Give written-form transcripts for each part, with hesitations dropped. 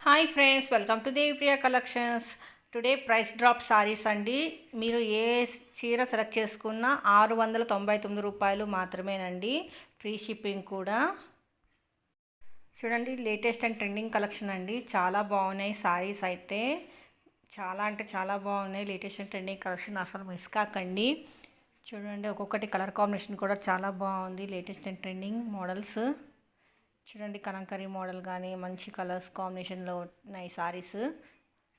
Hi friends, welcome to Devipriya collections. Today price drop saris అండి. మీరు ఏ చీర సెలెక్ట్ చేసుకున్నా రూ. 699 మాత్రమేనండి. ఫ్రీ షిప్పింగ్ కూడా. చూడండి, లేటెస్ట్ అండ్ ట్రెండింగ్ కలెక్షన్ అండి. చాలా బాగున్నాయి సారీస్ అయితే. చాలా అంటే చాలా బాగున్నాయి. లేటెస్ట్ అండ్ ట్రెండింగ్ కలెక్షన్ అసలు మిస్ కాకండి. చూడండి, ఒక్కొక్కటి కలర్ కాంబినేషన్ కూడా చాలా బాగుంది. Latest and trending models. చూడండి, కలంకరీ మోడల్ కానీ మంచి కలర్స్ కాంబినేషన్లో ఉన్నాయి సారీస్.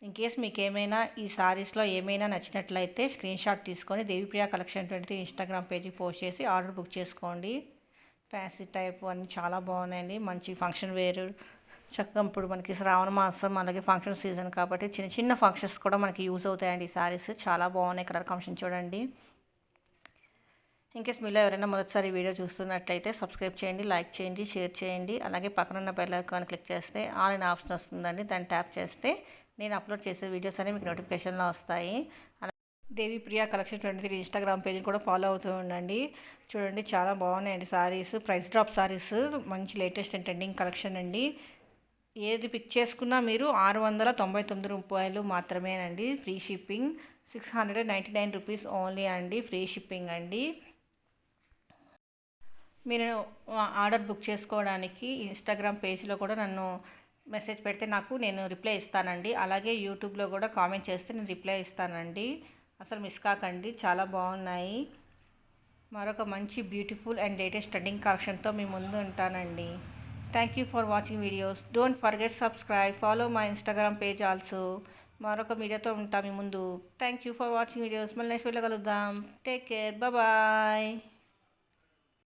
ఇన్ కేస్ మీకు ఏమైనా ఈ సారీస్లో ఏమైనా నచ్చినట్లయితే స్క్రీన్ షాట్ తీసుకొని Devipriya collection 23 Instagram page post చేసి ఆర్డర్ బుక్ చేసుకోండి. ఫ్యాన్సీ టైప్ అన్నీ చాలా బాగున్నాయండి. మంచి ఫంక్షన్ వేరు. చక్కగా ఇప్పుడు మనకి శ్రావణ మాసం అలాగే ఫంక్షన్ సీజన్ కాబట్టి చిన్న చిన్న ఫంక్షన్స్ కూడా మనకి యూజ్ అవుతాయండి ఈ సారీస్. చాలా బాగున్నాయి. కలర్ కాంబినేషన్ చూడండి. ఇన్కేస్ మీలో ఎవరైనా మొదటిసారి వీడియో చూస్తున్నట్లయితే సబ్స్క్రైబ్ చేయండి, లైక్ చేయండి, షేర్ చేయండి. అలాగే పక్కనున్న బెల్ ఐకాన్ క్లిక్ చేస్తే ఆల్ ఇన్ ఆప్షన్ వస్తుందండి. దాన్ని ట్యాప్ చేస్తే నేను అప్లోడ్ చేసే వీడియోస్ అనేవి మీకు నోటిఫికేషన్లో వస్తాయి. దేవిప్రియ కలెక్షన్ 23 ఇన్స్టాగ్రామ్ పేజ్ని కూడా ఫాలో అవుతూ ఉండండి. చూడండి, చాలా బాగున్నాయండి సారీస్. ప్రైస్ డ్రాప్ సారీస్, మంచి లేటెస్ట్ అండ్ ట్రెండింగ్ కలెక్షన్ అండి. ఏది పిక్ చేసుకున్నా మీరు రూ. 699 మాత్రమేనండి. Free shipping. 699 రూపీస్ ఓన్లీ అండి. ఫ్రీ షిప్పింగ్ అండి. మీరు ఆర్డర్ బుక్ చేసుకోవడానికి ఇన్స్టాగ్రామ్ పేజ్లో కూడా నన్ను మెసేజ్ పెడితే నేను రిప్లై ఇస్తానండి. అలాగే యూట్యూబ్లో కూడా కామెంట్ చేస్తే నేను రిప్లై ఇస్తానండి. అసలు మిస్ కాకండి, చాలా బాగున్నాయి. మరొక మంచి బ్యూటిఫుల్ అండ్ లేటెస్ట్ ట్రెండింగ్ కలెక్షన్తో మీ ముందు ఉంటానండి. Thank you for watching videos. Don't forget subscribe, follow my Instagram page also. మరొక వీడియోతో ఉంటా మీ ముందు. Thank you for watching videos. మళ్ళీ నెక్స్ట్ వీడియో కలుద్దాం. Take care, bye.